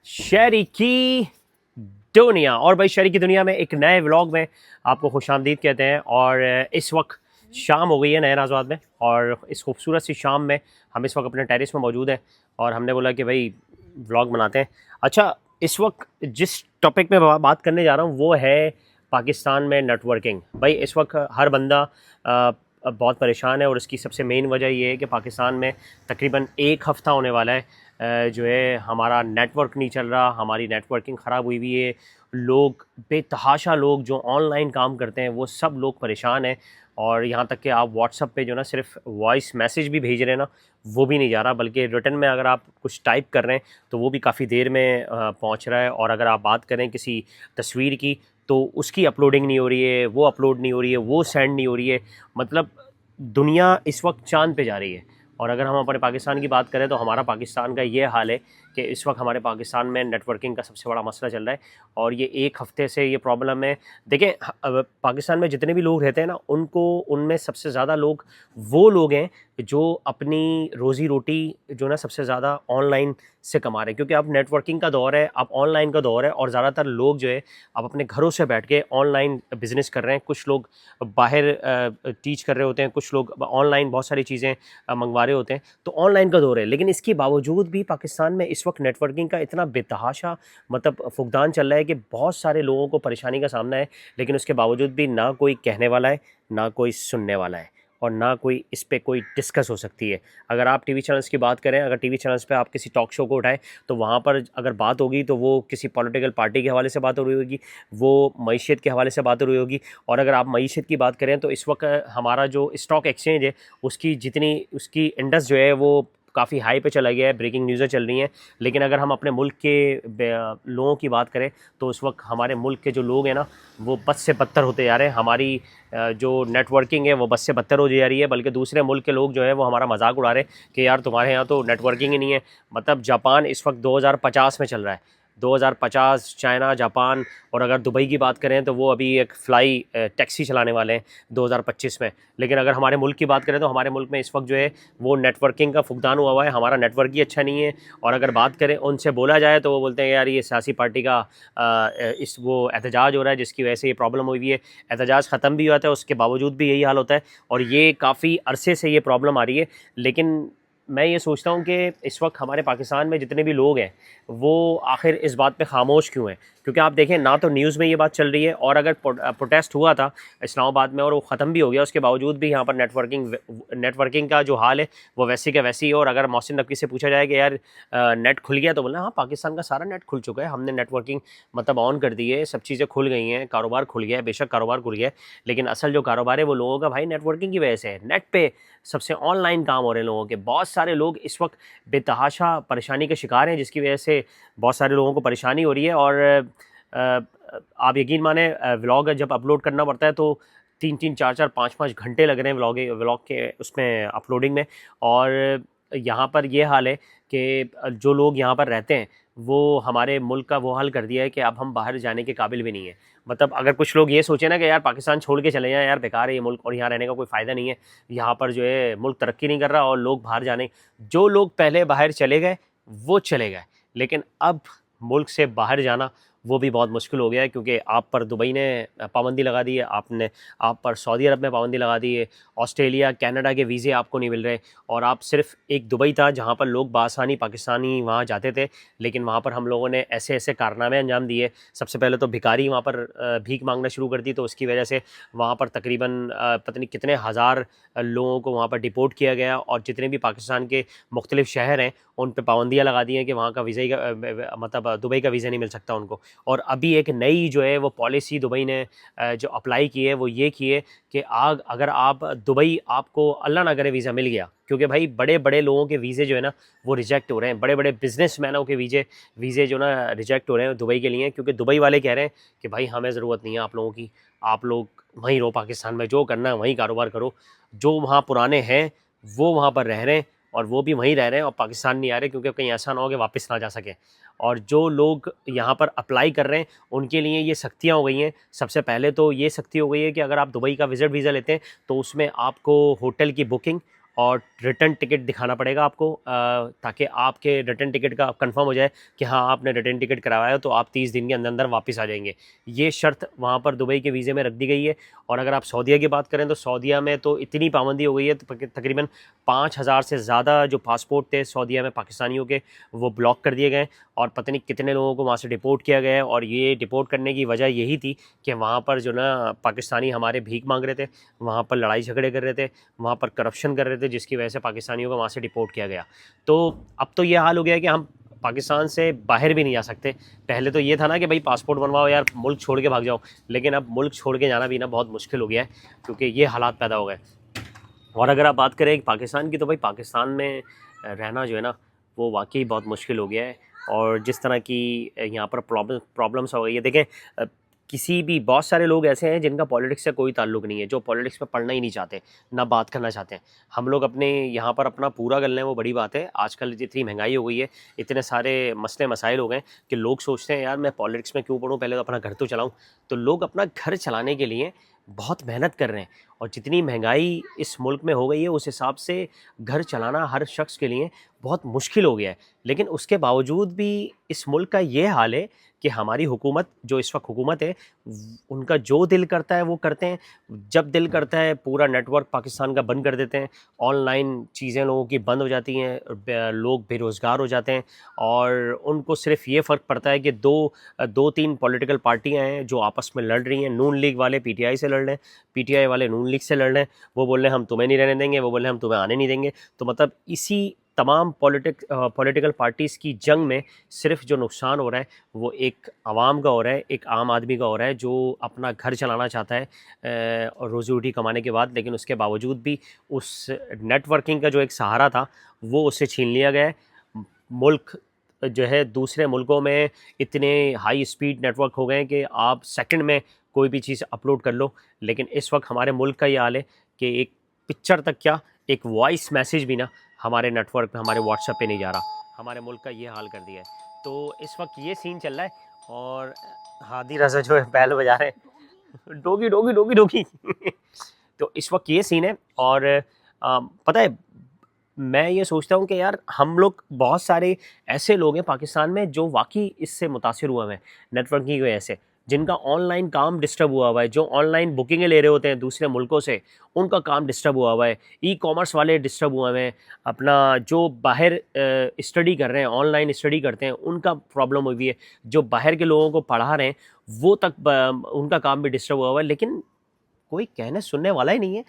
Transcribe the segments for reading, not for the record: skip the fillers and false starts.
शहरी की दुनिया। और भाई शहरी की दुनिया में एक नए व्लॉग में आपको खुशामदीद कहते हैं। और इस वक्त शाम हो गई है नए नाजवाद में, और इस खूबसूरत सी शाम में हम इस वक्त अपने टेरिस में मौजूद हैं और हमने बोला कि भाई व्लॉग बनाते हैं। अच्छा, इस वक्त जिस टॉपिक में बात करने जा रहा हूँ वो है पाकिस्तान में नेटवर्किंग। भाई इस वक्त हर बंदा बहुत परेशान है, और इसकी सबसे मेन वजह ये है कि पाकिस्तान में तकरीबन एक हफ़्ता होने वाला है जो है हमारा नेटवर्क नहीं चल रहा, हमारी नेटवर्किंग ख़राब हुई हुई है। लोग बेतहाशा लोग जो ऑनलाइन काम करते हैं वो सब लोग परेशान हैं। और यहाँ तक कि आप व्हाट्सअप पे जो ना सिर्फ वॉइस मैसेज भी भेज रहे हैं ना, वो भी नहीं जा रहा, बल्कि रिटर्न में अगर आप कुछ टाइप कर रहे हैं तो वो भी काफ़ी देर में पहुँच रहा है। और अगर आप बात करें किसी तस्वीर की तो उसकी अपलोडिंग नहीं हो रही है, वो अपलोड नहीं हो रही है, वो सेंड नहीं हो रही है। मतलब दुनिया इस वक्त चाँद पे जा रही है। और अगर हम अपने पाकिस्तान की बात करें तो हमारा पाकिस्तान का ये हाल है कि इस वक्त हमारे पाकिस्तान में नेटवर्किंग का सबसे बड़ा मसला चल रहा है, और ये एक हफ़्ते से ये प्रॉब्लम है। देखें, पाकिस्तान में जितने भी लोग रहते हैं ना, उनको उनमें सबसे ज़्यादा लोग वो लोग हैं जो अपनी रोज़ी रोटी जो ना सबसे ज़्यादा ऑनलाइन से कमा रहे हैं, क्योंकि अब नेटवर्किंग का दौर है, अब ऑनलाइन का दौर है। और ज़्यादातर लोग जो है अब अपने घरों से बैठ के ऑनलाइन बिज़नेस कर रहे हैं। कुछ लोग बाहर टीच कर रहे होते हैं, कुछ लोग ऑनलाइन बहुत सारी चीज़ें मंगवा रहे होते हैं। तो ऑनलाइन का दौर है, लेकिन इसके बावजूद भी पाकिस्तान में इस वक्त नेटवर्किंग का इतना बेतहाशा मतलब फुकदान चल रहा है कि बहुत सारे लोगों को परेशानी का सामना है। लेकिन उसके बावजूद भी ना कोई कहने वाला है, ना कोई सुनने वाला है, और ना कोई इस पे कोई डिस्कस हो सकती है। अगर आप टीवी चैनल्स की बात करें, अगर टीवी चैनल्स पे आप किसी टॉक शो को उठाएं तो वहाँ पर अगर बात होगी तो वो किसी पॉलिटिकल पार्टी के हवाले से बात हो रही होगी, वो मईशत के हवाले से बात हो रही होगी। और अगर आप मईशत की बात करें तो इस वक्त हमारा जो स्टॉक एक्सचेंज है उसकी जितनी उसकी इंडेक्स जो है वो काफ़ी हाई पे चला गया है, ब्रेकिंग न्यूज़ें चल रही हैं। लेकिन अगर हम अपने मुल्क के लोगों की बात करें तो उस वक्त हमारे मुल्क के जो लोग हैं ना, वो बद से बदतर होते जा रहे हैं। हमारी जो नेटवर्किंग है वो बद से बदतर हो जा रही है, बल्कि दूसरे मुल्क के लोग जो है वो हमारा मजाक उड़ा रहे हैं कि यार तुम्हारे यहाँ तो नेटवर्किंग ही नहीं है। मतलब जापान इस वक्त 2050 में चल रहा है, 2050 चाइना, जापान। और अगर दुबई की बात करें तो वो अभी एक फ़्लाई टैक्सी चलाने वाले हैं 2025 में। लेकिन अगर हमारे मुल्क की बात करें तो हमारे मुल्क में इस वक्त जो है वो नेटवर्किंग का फुकदान हुआ है, हमारा नेटवर्क ही अच्छा नहीं है। और अगर बात करें उनसे बोला जाए तो वो बोलते हैं यार ये सियासी पार्टी का इस वो एहतजाज हो रहा है जिसकी वजह से ये प्रॉब्लम हुई हुई है। एहतजाज ख़त्म भी हुआ था, उसके बावजूद भी यही हाल होता है, और ये काफ़ी अरसे से ये प्रॉब्लम आ रही है। लेकिन मैं ये सोचता हूँ कि इस वक्त हमारे पाकिस्तान में जितने भी लोग हैं वो आखिर इस बात पे खामोश क्यों हैं? क्योंकि आप देखें ना तो न्यूज़ में ये बात चल रही है, और अगर प्रोटेस्ट हुआ था इस्लामाबाद में और वो ख़त्म भी हो गया, उसके बावजूद भी यहाँ पर नेटवर्किंग का जो हाल है वो वैसे का वैसे ही है। और अगर मोहसिन नकवी से पूछा जाए कि यार नेट खुल गया, तो बोला हाँ पाकिस्तान का सारा नेट खुल चुका है, हमने नेटवर्किंग मतलब ऑन कर दी है, सब चीज़ें खुल गई हैं, कारोबार खुल गया है। बेशक कारोबार खुल गया है, लेकिन असल जो कारोबार है वो लोगों का भाई नेटवर्किंग की वजह से है। नेट पे सबसे ऑनलाइन काम हो रहे हैं लोगों के। बहुत सारे लोग इस वक्त बेतहाशा परेशानी के शिकार हैं, जिसकी वजह से बहुत सारे लोगों को परेशानी हो रही है। और आप यकीन माने व्लॉग जब अपलोड करना पड़ता है तो 3-3, 4-4, 5-5 घंटे लग रहे हैं व्लॉग के उसमें अपलोडिंग में। और यहाँ पर ये हाल है कि जो लोग यहाँ पर रहते हैं वो हमारे मुल्क का वो हाल कर दिया है कि अब हम बाहर जाने के काबिल भी नहीं है। मतलब अगर कुछ लोग ये सोचें ना कि यार पाकिस्तान छोड़ के चले जाएं, यार बेकार है ये मुल्क और यहाँ रहने का कोई फ़ायदा नहीं है, यहाँ पर जो है मुल्क तरक्की नहीं कर रहा और लोग बाहर जाने। जो लोग पहले बाहर चले गए वो चले गए, लेकिन अब मुल्क से बाहर जाना वो भी बहुत मुश्किल हो गया है, क्योंकि आप पर दुबई ने पाबंदी लगा दी है, आप पर सऊदी अरब में पाबंदी लगा दी है, ऑस्ट्रेलिया कनाडा के वीज़े आपको नहीं मिल रहे। और आप सिर्फ एक दुबई था जहाँ पर लोग बासानी पाकिस्तानी वहाँ जाते थे, लेकिन वहाँ पर हम लोगों ने ऐसे ऐसे कारनामे अंजाम दिए। सबसे पहले तो भिखारी वहाँ पर भीख मांगना शुरू कर दी, तो उसकी वजह से वहाँ पर तकरीबन पता नहीं कितने हज़ार लोगों को वहाँ पर डिपोर्ट किया गया। और जितने भी पाकिस्तान के मुख्तलिफ शहर हैं उन पर पाबंदियाँ लगा दी हैं कि वहाँ का वीज़ा ही मतलब दुबई का वीज़ा नहीं मिल सकता उनको। और अभी एक नई जो है वो पॉलिसी दुबई ने जो अप्लाई की है वो ये की है कि अगर आप दुबई आपको अल्लाह ना करे वीज़ा मिल गया, क्योंकि भाई बड़े बड़े लोगों के वीज़े जो है ना वो रिजेक्ट हो रहे हैं, बड़े बड़े बिजनेसमैनों के वीज़े जो ना रिजेक्ट हो रहे हैं दुबई के लिए, क्योंकि दुबई वाले कह रहे हैं कि भाई हमें ज़रूरत नहीं है आप लोगों की, आप लोग वहीं रहो, पाकिस्तान में जो करना है वहीं कारोबार करो। जो वहाँ पुराने हैं वो वहाँ पर रह रहे हैं, और वो भी वहीं रह रहे हैं और पाकिस्तान नहीं आ रहे, क्योंकि कहीं ऐसा ना हो कि वापस ना जा सकें। और जो लोग यहाँ पर अप्लाई कर रहे हैं उनके लिए ये सख्तियाँ हो गई हैं। सबसे पहले तो ये सख्ती हो गई है कि अगर आप दुबई का विज़िट वीज़ा लेते हैं तो उसमें आपको होटल की बुकिंग और रिटर्न टिकट दिखाना पड़ेगा आपको, ताकि आपके रिटर्न टिकट का कंफर्म हो जाए कि हाँ आपने रिटर्न टिकट करवाया तो आप 30 दिन के अंदर अंदर वापस आ जाएंगे। ये शर्त वहाँ पर दुबई के वीज़े में रख दी गई है। और अगर आप सऊदीया की बात करें तो सऊदीया में तो इतनी पाबंदी हो गई है, तकरीबन 5,000 से ज़्यादा जो पासपोर्ट थे सऊदीया में पाकिस्तानियों के, वो ब्लॉक कर दिए गए और पता नहीं कितने लोगों को वहाँ से डिपोर्ट किया गया है। और ये डिपोर्ट करने की वजह यही थी कि वहाँ पर जो ना पाकिस्तानी हमारे भीख मांग रहे थे, वहाँ पर लड़ाई झगड़े कर रहे थे, वहाँ पर करप्शन कर रहे थे, जिसकी वजह से पाकिस्तानियों को वहाँ से डिपोर्ट किया गया। तो अब तो ये हाल हो गया है कि हम पाकिस्तान से बाहर भी नहीं जा सकते। पहले तो ये था ना कि भाई पासपोर्ट बनवाओ यार, मुल्क छोड़ के भाग जाओ, लेकिन अब मुल्क छोड़ के जाना भी ना बहुत मुश्किल हो गया है, क्योंकि ये हालात पैदा हो गए। और अगर आप बात करें पाकिस्तान की, तो भाई पाकिस्तान में रहना जो है ना वो वाकई बहुत मुश्किल हो गया है। और जिस तरह की यहाँ पर प्रॉब्लम्स हो गई है, देखें किसी भी बहुत सारे लोग ऐसे हैं जिनका पॉलिटिक्स से कोई ताल्लुक नहीं है, जो पॉलिटिक्स में पढ़ना ही नहीं चाहते, ना बात करना चाहते हैं। हम लोग अपने यहाँ पर अपना पूरा कर लें वो बड़ी बात है। आजकल जितनी महंगाई हो गई है, इतने सारे मसले मसाइल हो गए कि लोग सोचते हैं यार मैं पॉलिटिक्स में क्यों पढ़ूँ, पहले तो अपना घर तो चलाऊँ। तो लोग अपना घर चलाने के लिए बहुत मेहनत कर रहे हैं। और जितनी महंगाई इस मुल्क में हो गई है उस हिसाब से घर चलाना हर शख्स के लिए बहुत मुश्किल हो गया है। लेकिन उसके बावजूद भी इस मुल्क का ये हाल है कि हमारी हुकूमत, जो इस वक्त हुकूमत है, उनका जो दिल करता है वो करते हैं। जब दिल करता है पूरा नेटवर्क पाकिस्तान का बंद कर देते हैं, ऑनलाइन चीज़ें लोगों की बंद हो जाती हैं, लोग बेरोज़गार हो जाते हैं। और उनको सिर्फ ये फ़र्क पड़ता है कि दो तीन पॉलिटिकल पार्टियां हैं जो आपस में लड़ रही हैं। नून लीग वाले पीटीआई से लड़ रहे हैं, पीटीआई वाले नून लीग से लड़ रहे हैं। वो बोल रहे हैं हम तुम्हें नहीं रहने देंगे, वो बोल रहे हैं हम तुम्हें आने नहीं देंगे। तो मतलब इसी तमाम पॉलिटिकल पार्टीज़ की जंग में सिर्फ जो नुकसान हो रहा है वो एक आवाम का हो रहा है, एक आम आदमी का हो रहा है, जो अपना घर चलाना चाहता है और रोज़ी रोटी कमाने के बाद। लेकिन उसके बावजूद भी उस नेटवर्किंग का जो एक सहारा था वो उससे छीन लिया गया है। मुल्क जो है दूसरे मुल्कों में इतने हाई स्पीड नेटवर्क हो गए हैं कि आप सेकंड में कोई भी चीज़ अपलोड कर लो। लेकिन इस वक्त हमारे मुल्क का ये हाल है कि एक पिक्चर तक क्या, एक वॉइस मैसेज भी ना हमारे नेटवर्क पे, हमारे व्हाट्सएप पे नहीं जा रहा। हमारे मुल्क का ये हाल कर दिया है। तो इस वक्त ये सीन चल रहा है। और हादी रजा जो है बैल बजा रहे हैं, डोगी डोगी डोगी डोगी तो इस वक्त ये सीन है। और पता है मैं ये सोचता हूँ कि यार हम लोग बहुत सारे ऐसे लोग हैं पाकिस्तान में जो वाकई इससे मुतासिर हुए हैं नेटवर्किंग की वजह से, जिनका ऑनलाइन काम डिस्टर्ब हुआ हुआ है, जो ऑनलाइन बुकिंगें ले रहे होते हैं दूसरे मुल्कों से, उनका काम डिस्टर्ब हुआ हुआ है। ई कॉमर्स वाले डिस्टर्ब हुए हैं, अपना जो बाहर स्टडी कर रहे हैं, ऑनलाइन स्टडी करते हैं, उनका प्रॉब्लम हुई है। जो बाहर के लोगों को पढ़ा रहे हैं वो तक उनका काम भी डिस्टर्ब हुआ हुआ है। लेकिन कोई कहने सुनने वाला ही नहीं है।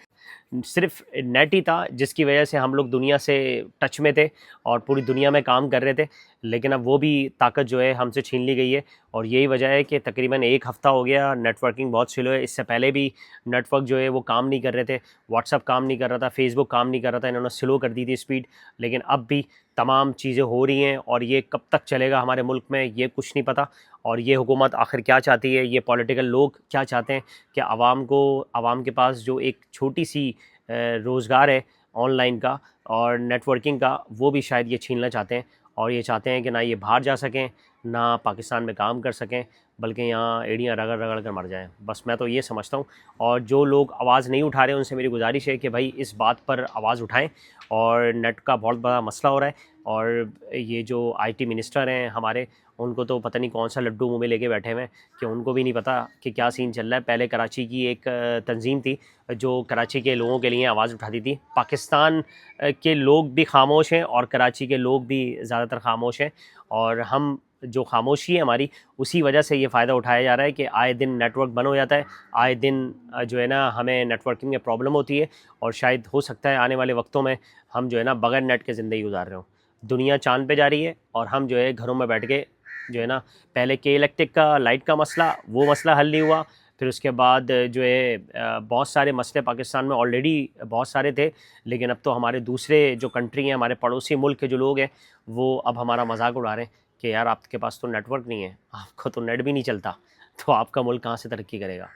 सिर्फ नेट ही था जिसकी वजह से हम लोग दुनिया से टच में थे और पूरी दुनिया में काम कर रहे थे। लेकिन अब वो भी ताकत जो है हमसे छीन ली गई है। और यही वजह है कि तकरीबन 1 हफ़्ता हो गया नेटवर्किंग बहुत स्लो है। इससे पहले भी नेटवर्क जो है वो काम नहीं कर रहे थे, व्हाट्सअप काम नहीं कर रहा था, फेसबुक काम नहीं कर रहा था, इन्होंने स्लो कर दी थी स्पीड। लेकिन अब भी तमाम चीज़ें हो रही हैं और ये कब तक चलेगा हमारे मुल्क में ये कुछ नहीं पता। और ये हुकूमत आखिर क्या चाहती है, ये पॉलिटिकल लोग क्या चाहते हैं कि आवाम के पास जो एक छोटी सी रोज़गार है ऑनलाइन का और नेटवर्किंग का, वो भी शायद ये छीनना चाहते हैं। और ये चाहते हैं कि ना ये बाहर जा सकें, ना पाकिस्तान में काम कर सकें, बल्कि यहाँ एड़ियाँ रगड़ रगड़ कर मर जाएं। बस मैं तो ये समझता हूँ। और जो लोग आवाज़ नहीं उठा रहे उनसे मेरी गुजारिश है कि भाई इस बात पर आवाज़ उठाएं। और नेट का बहुत बड़ा मसला हो रहा है। और ये जो आईटी मिनिस्टर हैं हमारे, उनको तो पता नहीं कौन सा लड्डू मुँह में लेके बैठे हुए हैं कि उनको भी नहीं पता कि क्या सीन चल रहा है। पहले कराची की एक तंजीम थी जो कराची के लोगों के लिए आवाज़ उठाती थी। पाकिस्तान के लोग भी खामोश हैं और कराची के लोग भी ज़्यादातर खामोश हैं। और हम जो खामोशी है हमारी, उसी वजह से ये फ़ायदा उठाया जा रहा है कि आए दिन नेटवर्क बंद हो जाता है, आए दिन जो है ना हमें नेटवर्किंग में प्रॉब्लम होती है। और शायद हो सकता है आने वाले वक्तों में हम जो है ना बगैर नेट के ज़िंदगी गुजार रहे हों। दुनिया चाँद पे जा रही है और हम जो है घरों में बैठ के जो है ना, पहले के इलेक्ट्रिक का लाइट का मसला, वो मसला हल नहीं हुआ। फिर उसके बाद जो है बहुत सारे मसले पाकिस्तान में ऑलरेडी बहुत सारे थे। लेकिन अब तो हमारे दूसरे जो कंट्री हैं, हमारे पड़ोसी मुल्क के जो लोग हैं, वो अब हमारा मजाक उड़ा रहे हैं कि यार आपके पास तो नेटवर्क नहीं है, आपको तो नेट भी नहीं चलता, तो आपका मुल्क कहाँ से तरक्की करेगा।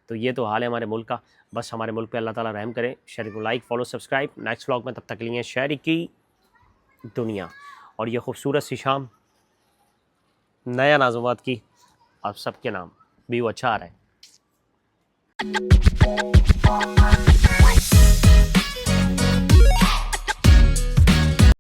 तो ये तो हाल है हमारे मुल्क का। बस हमारे मुल्क पे अल्लाह ताला रहम करे। शेयर को like, follow, subscribe. Next vlog में तब तक के लिए शेयर की दुनिया। और ये खूबसूरत सी शाम नया नाज़ुमात की आप सबके नाम भी वो अच्छा आ रहा है।